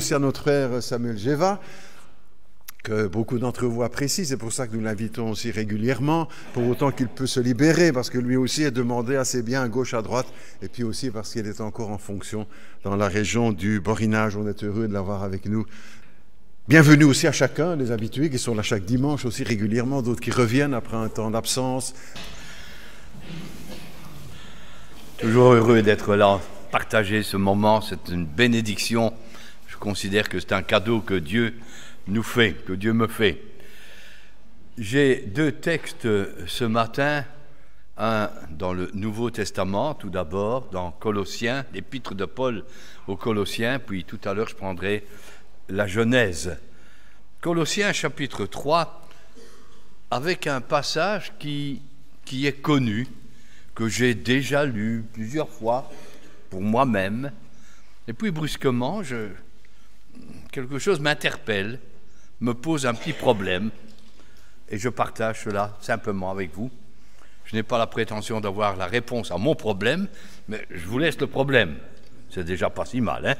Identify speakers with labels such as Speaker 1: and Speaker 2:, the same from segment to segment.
Speaker 1: aussi à notre frère Samuel Géva, que beaucoup d'entre vous apprécient. C'est pour ça que nous l'invitons aussi régulièrement, pour autant qu'il peut se libérer, parce que lui aussi est demandé assez bien à gauche, à droite, et puis aussi parce qu'il est encore en fonction dans la région du Borinage. On est heureux de l'avoir avec nous. Bienvenue aussi à chacun, les habitués qui sont là chaque dimanche aussi régulièrement, d'autres qui reviennent après un temps d'absence.
Speaker 2: Toujours heureux d'être là, partager ce moment, c'est une bénédiction. Je considère que c'est un cadeau que Dieu nous fait, que Dieu me fait. J'ai deux textes ce matin, un dans le Nouveau Testament, tout d'abord, dans Colossiens, l'épître de Paul aux Colossiens, puis tout à l'heure je prendrai la Genèse. Colossiens chapitre 3, avec un passage qui est connu, que j'ai déjà lu plusieurs fois pour moi-même, et puis brusquement, quelque chose m'interpelle, me pose un petit problème, et je partage cela simplement avec vous. Je n'ai pas la prétention d'avoir la réponse à mon problème, mais je vous laisse le problème. C'est déjà pas si mal, hein?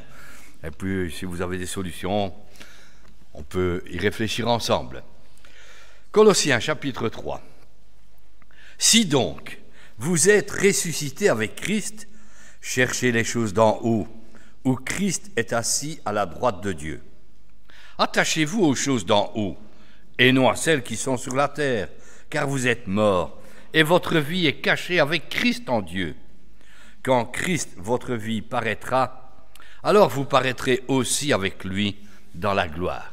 Speaker 2: Et puis, si vous avez des solutions, on peut y réfléchir ensemble. Colossiens chapitre 3. Si donc, vous êtes ressuscités avec Christ, cherchez les choses d'en haut, où Christ est assis à la droite de Dieu. Attachez-vous aux choses d'en haut, et non à celles qui sont sur la terre, car vous êtes morts, et votre vie est cachée avec Christ en Dieu. Quand Christ, votre vie, paraîtra, alors vous paraîtrez aussi avec lui dans la gloire.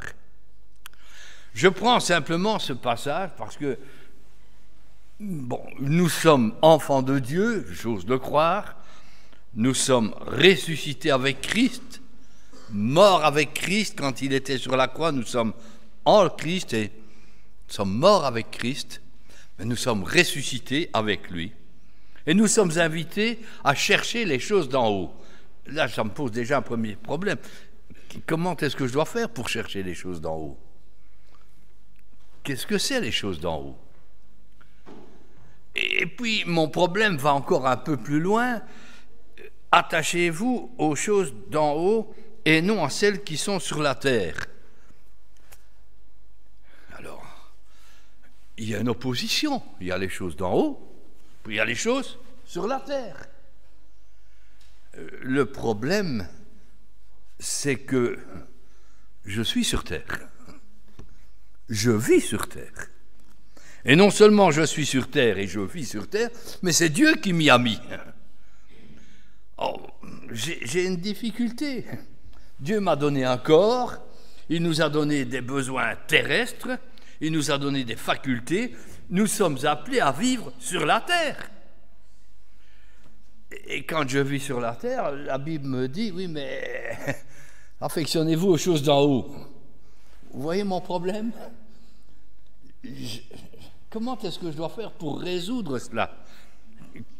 Speaker 2: Je prends simplement ce passage parce que nous sommes enfants de Dieu, j'ose le croire, nous sommes ressuscités avec Christ, morts avec Christ quand il était sur la croix, nous sommes en Christ et nous sommes morts avec Christ, mais nous sommes ressuscités avec lui. Et nous sommes invités à chercher les choses d'en haut. Là, ça me pose déjà un premier problème. Comment est-ce que je dois faire pour chercher les choses d'en haut? Qu'est-ce que c'est les choses d'en haut? Et puis, mon problème va encore un peu plus loin. Attachez-vous aux choses d'en haut et non à celles qui sont sur la terre. Alors, il y a une opposition. Il y a les choses d'en haut, puis il y a les choses sur la terre. Le problème, c'est que je suis sur terre. Je vis sur terre. Et non seulement je suis sur terre et je vis sur terre, mais c'est Dieu qui m'y a mis. Oh, j'ai une difficulté. Dieu m'a donné un corps, il nous a donné des besoins terrestres, il nous a donné des facultés. Nous sommes appelés à vivre sur la terre. Et quand je vis sur la terre, la Bible me dit, oui, mais affectionnez-vous aux choses d'en haut. Vous voyez mon problème? Comment est-ce que je dois faire pour résoudre cela?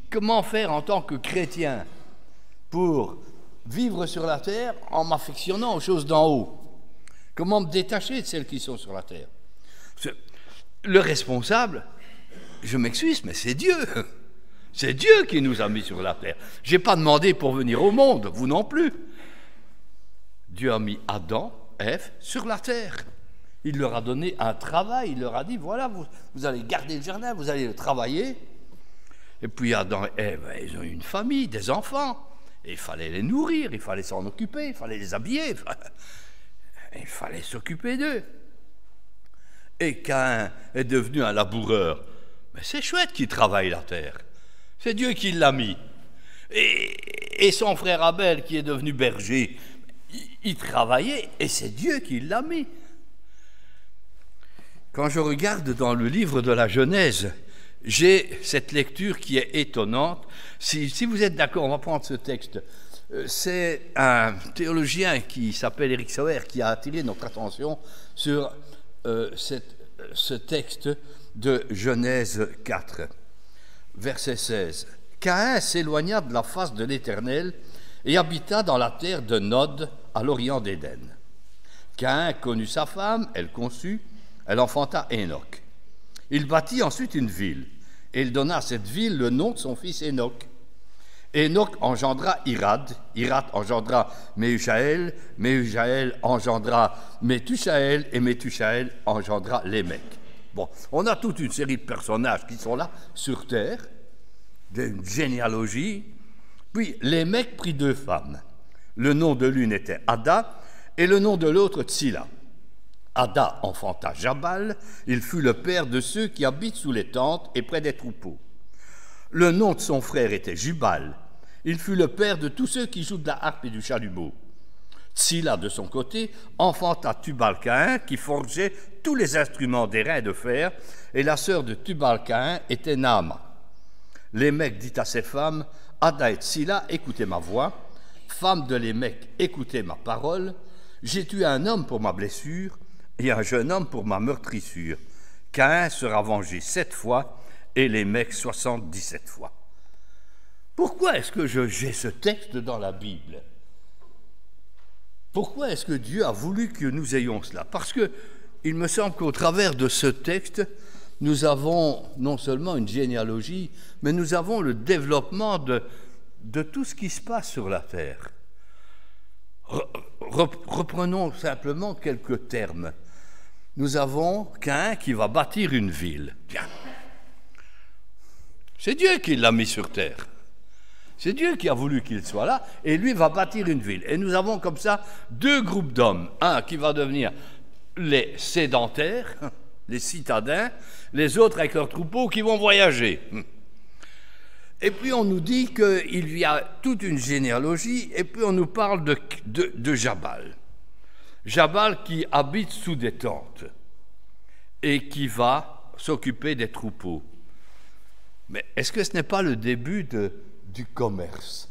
Speaker 2: Comment faire en tant que chrétien pour vivre sur la terre en m'affectionnant aux choses d'en haut? Comment me détacher de celles qui sont sur la terre? Le responsable, je m'excuse, mais c'est Dieu. C'est Dieu qui nous a mis sur la terre. Je n'ai pas demandé pour venir au monde, vous non plus. Dieu a mis Adam, Ève sur la terre. Il leur a donné un travail, il leur a dit, voilà, vous allez garder le jardin, vous allez le travailler. Et puis Adam et Ève, ils ont eu une famille, des enfants. Et il fallait les nourrir, il fallait s'en occuper, il fallait les habiller, il fallait s'occuper d'eux. Et Caïn est devenu un laboureur. Mais c'est chouette qu'il travaille la terre. C'est Dieu qui l'a mis. Et son frère Abel, qui est devenu berger, il travaillait et c'est Dieu qui l'a mis. Quand je regarde dans le livre de la Genèse, j'ai cette lecture qui est étonnante. Si vous êtes d'accord, on va prendre ce texte. C'est un théologien qui s'appelle Éric Sauer qui a attiré notre attention sur ce texte de Genèse 4, verset 16. Caïn s'éloigna de la face de l'Éternel et habita dans la terre de Nod, à l'orient d'Éden. Caïn connut sa femme, elle conçut, elle enfanta Hénoc. Il bâtit ensuite une ville, et il donna à cette ville le nom de son fils Hénoc. Enoch engendra Irad, Irad engendra Méhujaël, Méhujaël engendra Métusaël, et Métusaël engendra Lémec. Bon, on a toute une série de personnages qui sont là, sur terre, d'une généalogie. Puis Lémec prit 2 femmes. Le nom de l'une était Ada, et le nom de l'autre Tsila. Ada enfanta Jabal, il fut le père de ceux qui habitent sous les tentes et près des troupeaux. Le nom de son frère était Jubal, il fut le père de tous ceux qui jouent de la harpe et du chalumeau. Tsila, de son côté, enfanta Tubal-Caïn, qui forgeait tous les instruments d'airain et de fer, et la sœur de Tubal-Caïn était Naama. Lémec dit à ses femmes, Ada et Tsila, écoutez ma voix, femme de Lémec, écoutez ma parole, j'ai tué un homme pour ma blessure, et un jeune homme pour ma meurtrissure. Caïn sera vengé 7 fois, et Lémec 77 fois. Pourquoi est-ce que j'ai ce texte dans la Bible? Pourquoi est-ce que Dieu a voulu que nous ayons cela? Parce que il me semble qu'au travers de ce texte, nous avons non seulement une généalogie, mais nous avons le développement de tout ce qui se passe sur la terre. Reprenons simplement quelques termes. Nous avons Caïn qui va bâtir une ville. Bien. C'est Dieu qui l'a mis sur terre. C'est Dieu qui a voulu qu'il soit là, et lui va bâtir une ville. Et nous avons comme ça 2 groupes d'hommes. Un qui va devenir les sédentaires, les citadins, les autres avec leurs troupeaux qui vont voyager. Et puis on nous dit qu'il y a toute une généalogie, et puis on nous parle de Jabal. Jabal qui habite sous des tentes et qui va s'occuper des troupeaux. Mais est-ce que ce n'est pas le début du commerce,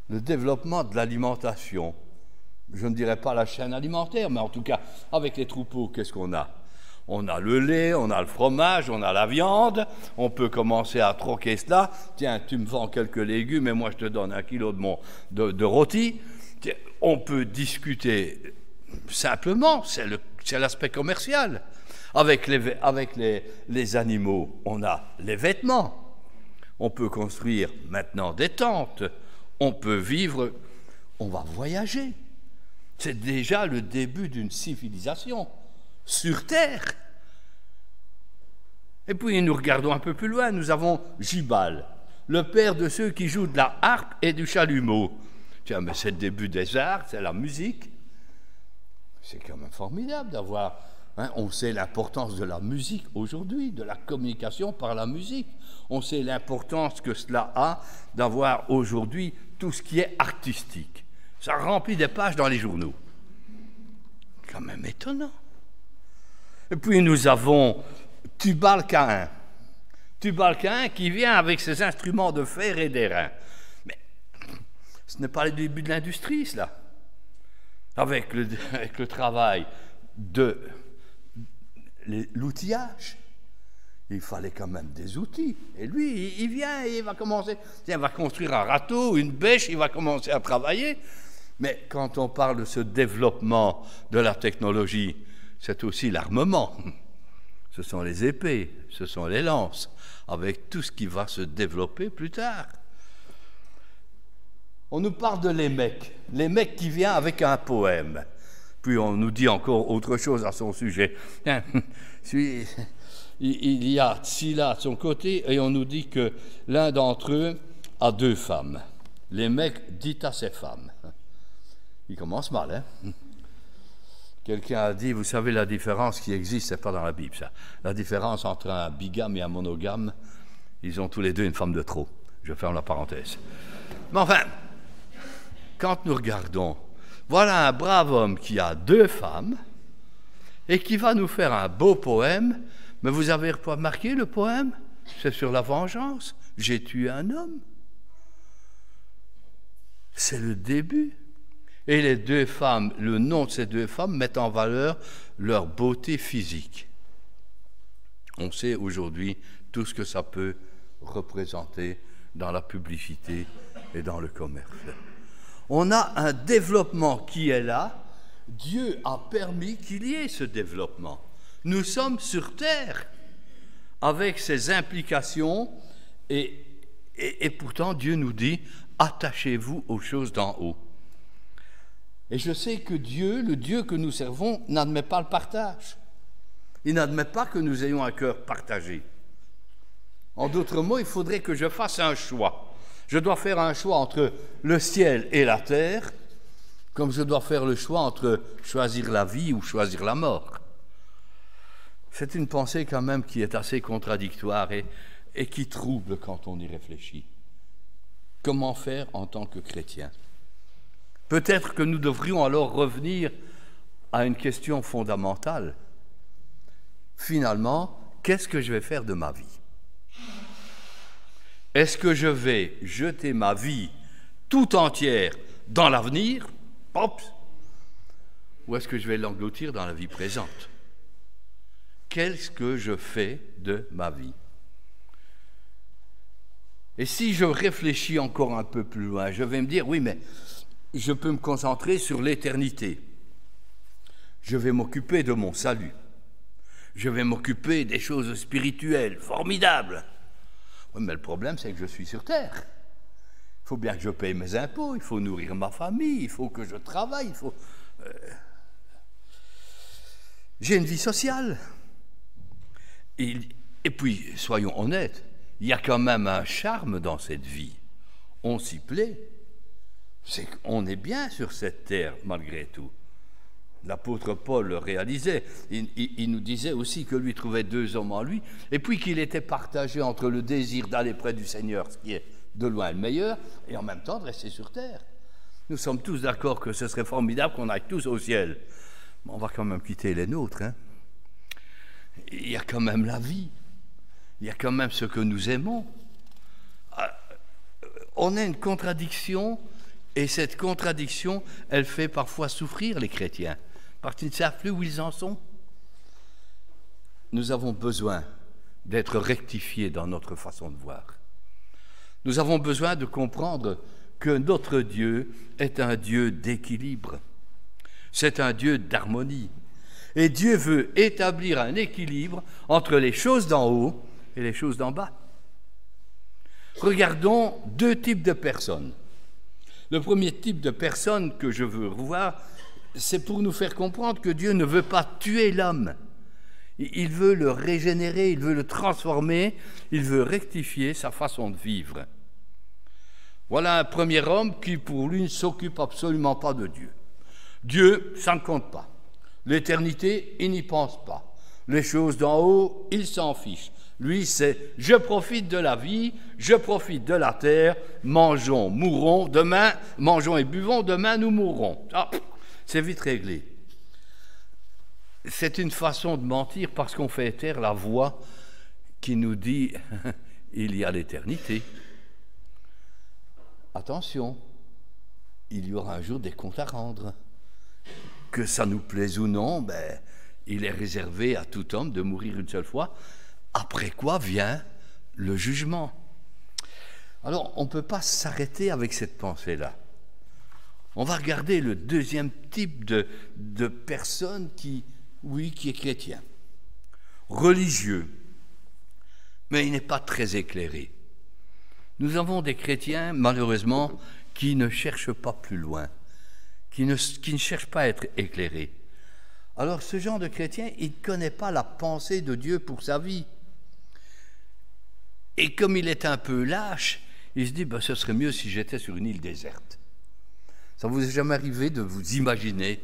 Speaker 2: le développement de l'alimentation? Je ne dirais pas la chaîne alimentaire, mais en tout cas, avec les troupeaux, qu'est-ce qu'on a? On a le lait, on a le fromage, on a la viande, on peut commencer à troquer cela. Tiens, tu me vends quelques légumes et moi je te donne 1 kilo de rôti. Tiens, on peut discuter simplement, c'est l'aspect commercial. Avec les animaux, on a les vêtements. On peut construire maintenant des tentes. On peut vivre, on va voyager. C'est déjà le début d'une civilisation sur terre. Et puis nous regardons un peu plus loin, nous avons Jubal, le père de ceux qui jouent de la harpe et du chalumeau. Tiens, mais c'est le début des arts, c'est la musique. C'est quand même formidable d'avoir... on sait l'importance de la musique aujourd'hui, de la communication par la musique. On sait l'importance que cela a d'avoir aujourd'hui tout ce qui est artistique. Ça remplit des pages dans les journaux. Quand même étonnant. Et puis nous avons Tubal-Caïn. Tubal-Caïn qui vient avec ses instruments de fer et d'airain. Mais ce n'est pas le début de l'industrie, cela. Avec le travail de l'outillage, il fallait quand même des outils. Et lui, il vient et il va commencer. Tiens, il va construire un râteau, une bêche, il va commencer à travailler. Mais quand on parle de ce développement de la technologie, c'est aussi l'armement. Ce sont les épées, ce sont les lances, avec tout ce qui va se développer plus tard. On nous parle de Lémec, Lémec qui vient avec un poème. Puis on nous dit encore autre chose à son sujet. Il y a Tsila de son côté, et on nous dit que l'un d'entre eux a 2 femmes. Lémec dit à ses femmes. Il commence mal, hein? Quelqu'un a dit, vous savez, la différence qui existe, c'est pas dans la Bible, ça. La différence entre un bigame et un monogame, ils ont tous les 2 une femme de trop. Je ferme la parenthèse. Mais enfin, quand nous regardons, voilà un brave homme qui a 2 femmes et qui va nous faire un beau poème. Mais vous avez remarqué le poème? C'est sur la vengeance. J'ai tué un homme. C'est le début. Et les 2 femmes, le nom de ces 2 femmes met en valeur leur beauté physique. On sait aujourd'hui tout ce que ça peut représenter dans la publicité et dans le commerce. On a un développement qui est là. Dieu a permis qu'il y ait ce développement. Nous sommes sur terre avec ses implications et Et pourtant, Dieu nous dit, attachez-vous aux choses d'en haut. Et je sais que Dieu, le Dieu que nous servons, n'admet pas le partage. Il n'admet pas que nous ayons un cœur partagé. En d'autres mots, il faudrait que je fasse un choix. Je dois faire un choix entre le ciel et la terre, comme je dois faire le choix entre choisir la vie ou choisir la mort. C'est une pensée quand même qui est assez contradictoire et qui trouble quand on y réfléchit. Comment faire en tant que chrétien ? Peut-être que nous devrions alors revenir à une question fondamentale. Finalement, qu'est-ce que je vais faire de ma vie ? Est-ce que je vais jeter ma vie tout entière dans l'avenir, ou est-ce que je vais l'engloutir dans la vie présente ? Qu'est-ce que je fais de ma vie ? Et si je réfléchis encore un peu plus loin, je vais me dire, oui, mais je peux me concentrer sur l'éternité. Je vais m'occuper de mon salut. Je vais m'occuper des choses spirituelles, formidables. Oui, mais le problème, c'est que je suis sur terre. Il faut bien que je paye mes impôts, il faut nourrir ma famille, il faut que je travaille, il faut... J'ai une vie sociale. Et puis, soyons honnêtes, il y a quand même un charme dans cette vie. On s'y plaît. C'est qu'on est bien sur cette terre, malgré tout. L'apôtre Paul le réalisait. Il nous disait aussi que lui trouvait 2 hommes en lui, et puis qu'il était partagé entre le désir d'aller près du Seigneur, ce qui est de loin le meilleur, et en même temps de rester sur terre. Nous sommes tous d'accord que ce serait formidable qu'on aille tous au ciel. Mais on va quand même quitter les nôtres, hein. Il y a quand même la vie. Il y a quand même ce que nous aimons. On a une contradiction, et cette contradiction, elle fait parfois souffrir les chrétiens, parce qu'ils ne savent plus où ils en sont. Nous avons besoin d'être rectifiés dans notre façon de voir. Nous avons besoin de comprendre que notre Dieu est un Dieu d'équilibre. C'est un Dieu d'harmonie. Et Dieu veut établir un équilibre entre les choses d'en haut et les choses d'en bas. Regardons 2 types de personnes. Le premier type de personne que je veux voir, c'est pour nous faire comprendre que Dieu ne veut pas tuer l'homme. Il veut le régénérer, il veut le transformer, il veut rectifier sa façon de vivre. Voilà un premier homme qui, pour lui, ne s'occupe absolument pas de Dieu. Dieu, ça ne compte pas. L'éternité, il n'y pense pas. Les choses d'en haut, il s'en fiche. Lui, c'est « je profite de la vie, je profite de la terre, mangeons, mourrons, demain, mangeons et buvons, demain nous mourrons. » C'est vite réglé. C'est une façon de mentir parce qu'on fait taire la voix qui nous dit « il y a l'éternité ». Attention, il y aura un jour des comptes à rendre. Que ça nous plaise ou non, il est réservé à tout homme de mourir une seule fois, après quoi vient le jugement. Alors, on ne peut pas s'arrêter avec cette pensée-là. On va regarder le deuxième type de personne qui est chrétien, religieux, mais il n'est pas très éclairé. Nous avons des chrétiens, malheureusement, qui ne cherchent pas plus loin, qui ne cherchent pas à être éclairés. Alors ce genre de chrétien, il ne connaît pas la pensée de Dieu pour sa vie. Et comme il est un peu lâche, il se dit, ce serait mieux si j'étais sur une île déserte. Ça ne vous est jamais arrivé de vous imaginer,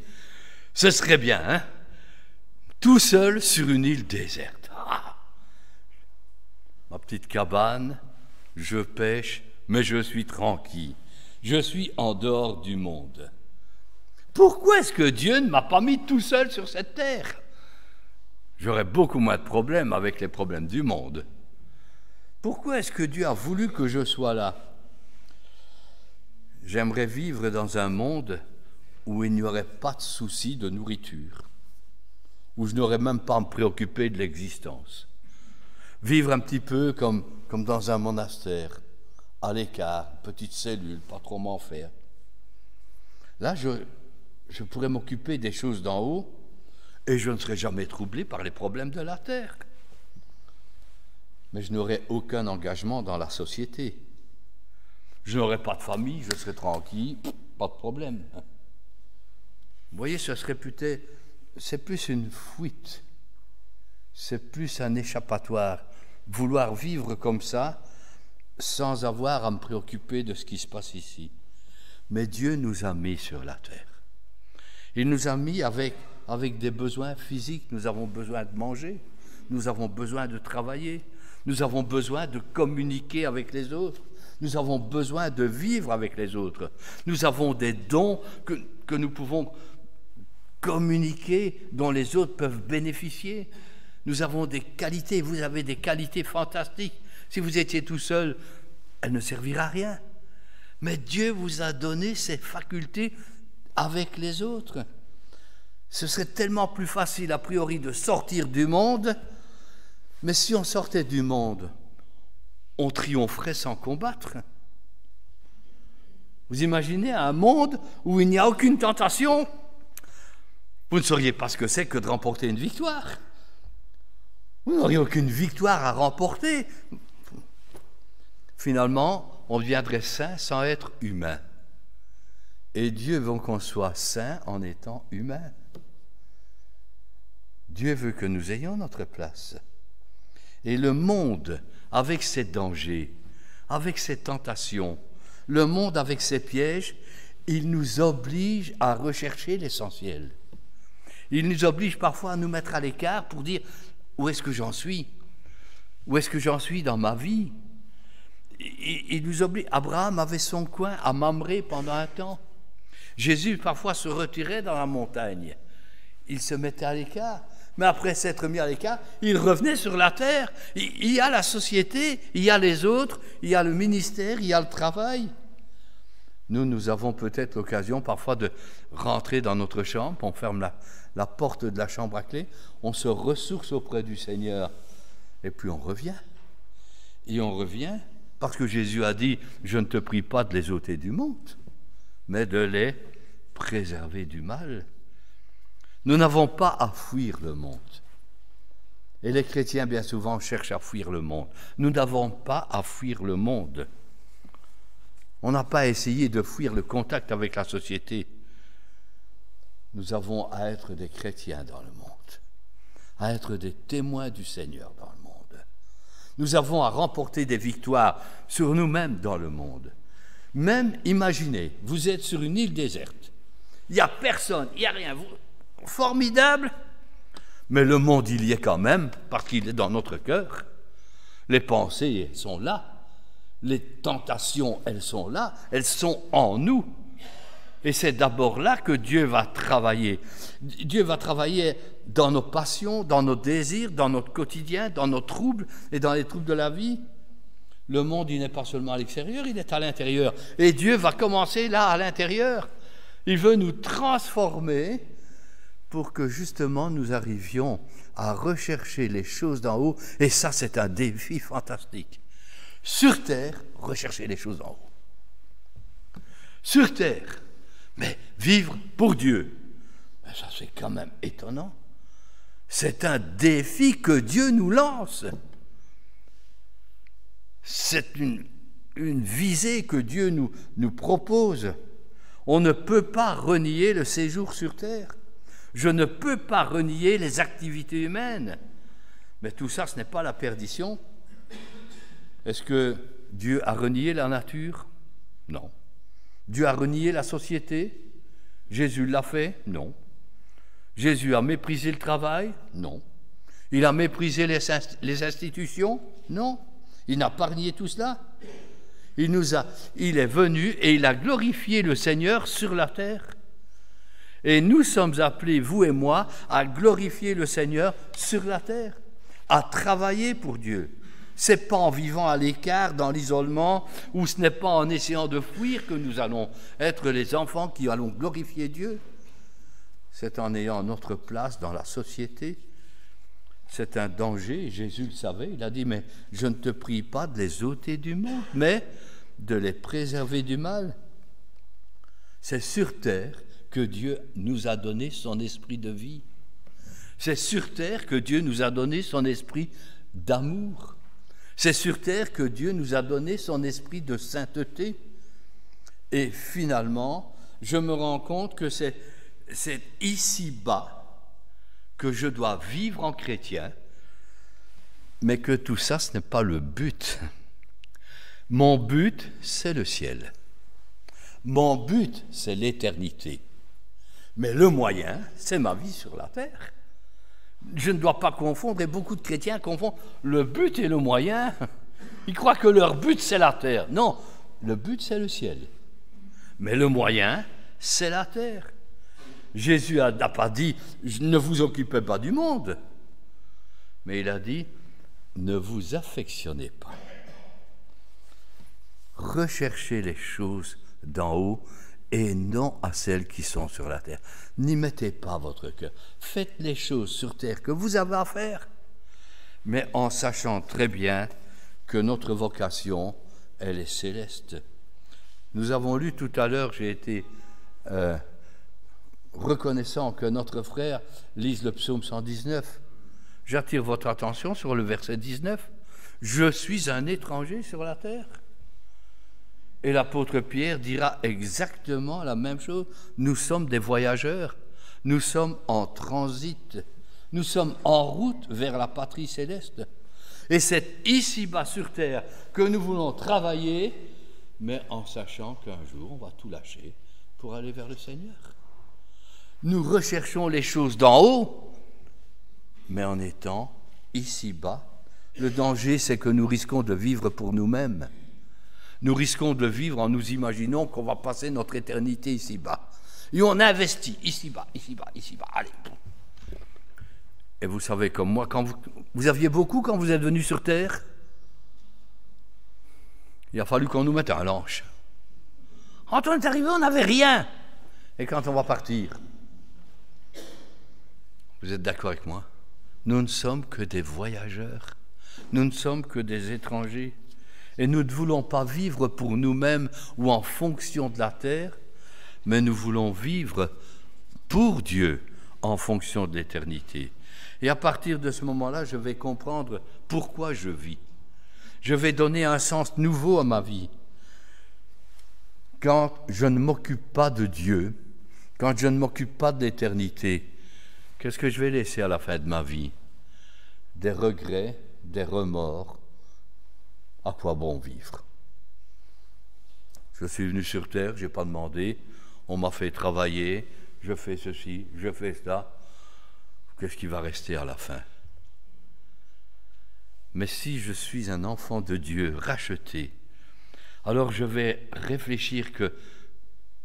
Speaker 2: ce serait bien, hein, tout seul sur une île déserte. Ma petite cabane, je pêche, mais je suis tranquille. Je suis en dehors du monde. Pourquoi est-ce que Dieu ne m'a pas mis tout seul sur cette terre ? J'aurais beaucoup moins de problèmes avec les problèmes du monde. Pourquoi est-ce que Dieu a voulu que je sois là ? J'aimerais vivre dans un monde où il n'y aurait pas de souci de nourriture, où je n'aurais même pas à me préoccuper de l'existence. Vivre un petit peu comme dans un monastère, à l'écart, petite cellule, pas trop m'en faire. Là, je pourrais m'occuper des choses d'en haut et je ne serais jamais troublé par les problèmes de la terre. Mais je n'aurais aucun engagement dans la société. je n'aurais pas de famille, je serais tranquille, pas de problème. Vous voyez, ce serait peut-être, c'est plus une fuite, c'est plus un échappatoire. Vouloir vivre comme ça, sans avoir à me préoccuper de ce qui se passe ici. Mais Dieu nous a mis sur la terre. Il nous a mis avec des besoins physiques. Nous avons besoin de manger, nous avons besoin de travailler, nous avons besoin de communiquer avec les autres, nous avons besoin de vivre avec les autres. Nous avons des dons que nous pouvons communiquer, dont les autres peuvent bénéficier. Nous avons des qualités, vous avez des qualités fantastiques. Si vous étiez tout seul, elle ne servira à rien. Mais Dieu vous a donné ces facultés avec les autres. Ce serait tellement plus facile a priori de sortir du monde, mais si on sortait du monde, on triompherait sans combattre. Vous imaginez un monde où il n'y a aucune tentation? Vous ne sauriez pas ce que c'est que de remporter une victoire. Vous n'auriez aucune victoire à remporter. Finalement, on deviendrait saint sans être humain. Et Dieu veut qu'on soit saint en étant humain. Dieu veut que nous ayons notre place. Et le monde, avec ses dangers, avec ses tentations, le monde avec ses pièges, il nous oblige à rechercher l'essentiel. Il nous oblige parfois à nous mettre à l'écart pour dire « Où est-ce que j'en suis? Où est-ce que j'en suis dans ma vie ?» Il nous oblige. Abraham avait son coin à Mamré pendant un temps. Jésus parfois se retirait dans la montagne. Il se mettait à l'écart. Mais après s'être mis à l'écart, il revenait sur la terre. Il y a la société, il y a les autres, il y a le ministère, il y a le travail. Nous avons peut-être l'occasion parfois de rentrer dans notre chambre, on ferme la porte de la chambre à clé, on se ressource auprès du Seigneur, et puis on revient. Et on revient parce que Jésus a dit « Je ne te prie pas de les ôter du monde, mais de les préserver du mal. » Nous n'avons pas à fuir le monde. Et les chrétiens, bien souvent, cherchent à fuir le monde. Nous n'avons pas à fuir le monde. On n'a pas essayé de fuir le contact avec la société. Nous avons à être des chrétiens dans le monde, à être des témoins du Seigneur dans le monde. Nous avons à remporter des victoires sur nous-mêmes dans le monde. Même, imaginez, vous êtes sur une île déserte. Il n'y a personne, il n'y a rien. Formidable, mais le monde, il y est quand même, parce qu'il est dans notre cœur. Les pensées, elles sont là. Les tentations, elles sont là. Elles sont en nous. Et c'est d'abord là que Dieu va travailler. Dieu va travailler dans nos passions, dans nos désirs, dans notre quotidien, dans nos troubles et dans les troubles de la vie. Le monde, il n'est pas seulement à l'extérieur, il est à l'intérieur. Et Dieu va commencer là, à l'intérieur. Il veut nous transformer pour que justement nous arrivions à rechercher les choses d'en haut. Et ça, c'est un défi fantastique. Sur terre, rechercher les choses d'en haut. Sur terre, mais vivre pour Dieu. Mais ça, c'est quand même étonnant. C'est un défi que Dieu nous lance. C'est une visée que Dieu nous propose. On ne peut pas renier le séjour sur terre. Je ne peux pas renier les activités humaines. Mais tout ça, ce n'est pas la perdition. Est-ce que Dieu a renié la nature? Non. Dieu a renié la société? Jésus l'a fait? Non. Jésus a méprisé le travail? Non. Il a méprisé les institutions? Non. Il n'a pas renié tout cela. Il est venu et il a glorifié le Seigneur sur la terre. Et nous sommes appelés, vous et moi, à glorifier le Seigneur sur la terre, à travailler pour Dieu. Ce n'est pas en vivant à l'écart, dans l'isolement, ou ce n'est pas en essayant de fuir que nous allons être les enfants qui allons glorifier Dieu. C'est en ayant notre place dans la société. C'est un danger, Jésus le savait, il a dit « Mais je ne te prie pas de les ôter du monde, mais de les préserver du mal. » C'est sur terre que Dieu nous a donné son esprit de vie. C'est sur terre que Dieu nous a donné son esprit d'amour. C'est sur terre que Dieu nous a donné son esprit de sainteté. Et finalement, je me rends compte que c'est ici-bas que je dois vivre en chrétien, mais que tout ça, ce n'est pas le but. Mon but, c'est le ciel. Mon but, c'est l'éternité. Mais le moyen, c'est ma vie sur la terre. Je ne dois pas confondre, et beaucoup de chrétiens confondent le but et le moyen. Ils croient que leur but, c'est la terre. Non, le but, c'est le ciel. Mais le moyen, c'est la terre. Jésus n'a pas dit « ne vous occupez pas du monde », mais il a dit « ne vous affectionnez pas ». Recherchez les choses d'en haut et non à celles qui sont sur la terre. N'y mettez pas votre cœur. Faites les choses sur terre que vous avez à faire, mais en sachant très bien que notre vocation, elle est céleste. Nous avons lu tout à l'heure, j'ai été reconnaissant que notre frère lise le psaume 119. J'attire votre attention sur le verset 19. « Je suis un étranger sur la terre ». Et l'apôtre Pierre dira exactement la même chose. Nous sommes des voyageurs, nous sommes en transit, nous sommes en route vers la patrie céleste. Et c'est ici-bas sur terre que nous voulons travailler, mais en sachant qu'un jour on va tout lâcher pour aller vers le Seigneur. Nous recherchons les choses d'en haut, mais en étant ici-bas. Le danger, c'est que nous risquons de vivre pour nous-mêmes. Nous risquons de vivre en nous imaginant qu'on va passer notre éternité ici-bas. Et on investit ici-bas, ici-bas, ici-bas. Allez. Et vous savez comme moi, quand vous aviez beaucoup quand vous êtes venus sur Terre, il a fallu qu'on nous mette un lunch. Quand on est arrivé, on n'avait rien. Et quand on va partir, vous êtes d'accord avec moi? Nous ne sommes que des voyageurs. Nous ne sommes que des étrangers. Et nous ne voulons pas vivre pour nous-mêmes ou en fonction de la terre, mais nous voulons vivre pour Dieu en fonction de l'éternité. Et à partir de ce moment-là, je vais comprendre pourquoi je vis. Je vais donner un sens nouveau à ma vie. Quand je ne m'occupe pas de Dieu, quand je ne m'occupe pas de l'éternité, qu'est-ce que je vais laisser à la fin de ma vie? Des regrets, des remords. À quoi bon vivre? Je suis venu sur terre, je n'ai pas demandé, on m'a fait travailler, je fais ceci, je fais cela. Qu'est-ce qui va rester à la fin? Mais si je suis un enfant de Dieu racheté, alors je vais réfléchir que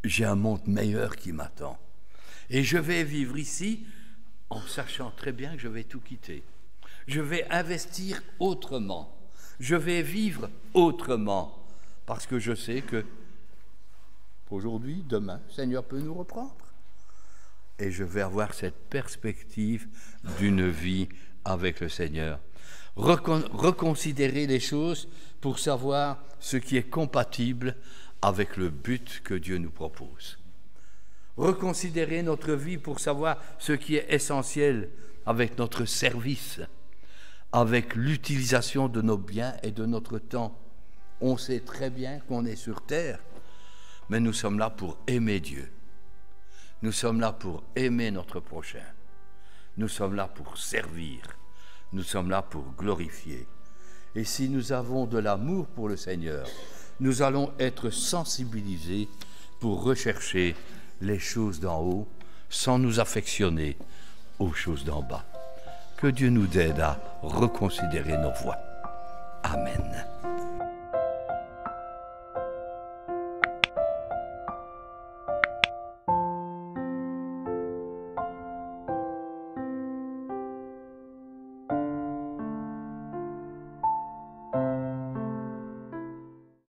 Speaker 2: j'ai un monde meilleur qui m'attend. Et je vais vivre ici en sachant très bien que je vais tout quitter. Je vais investir autrement. Je vais vivre autrement, parce que je sais que aujourd'hui, demain, le Seigneur peut nous reprendre. Et je vais avoir cette perspective d'une vie avec le Seigneur. Reconsidérer les choses pour savoir ce qui est compatible avec le but que Dieu nous propose. Reconsidérer notre vie pour savoir ce qui est essentiel avec notre service, avec l'utilisation de nos biens et de notre temps. On sait très bien qu'on est sur terre, mais nous sommes là pour aimer Dieu. Nous sommes là pour aimer notre prochain. Nous sommes là pour servir. Nous sommes là pour glorifier. Et si nous avons de l'amour pour le Seigneur, nous allons être sensibilisés pour rechercher les choses d'en haut sans nous affectionner aux choses d'en bas. Que Dieu nous aide à reconsidérer nos voies. Amen.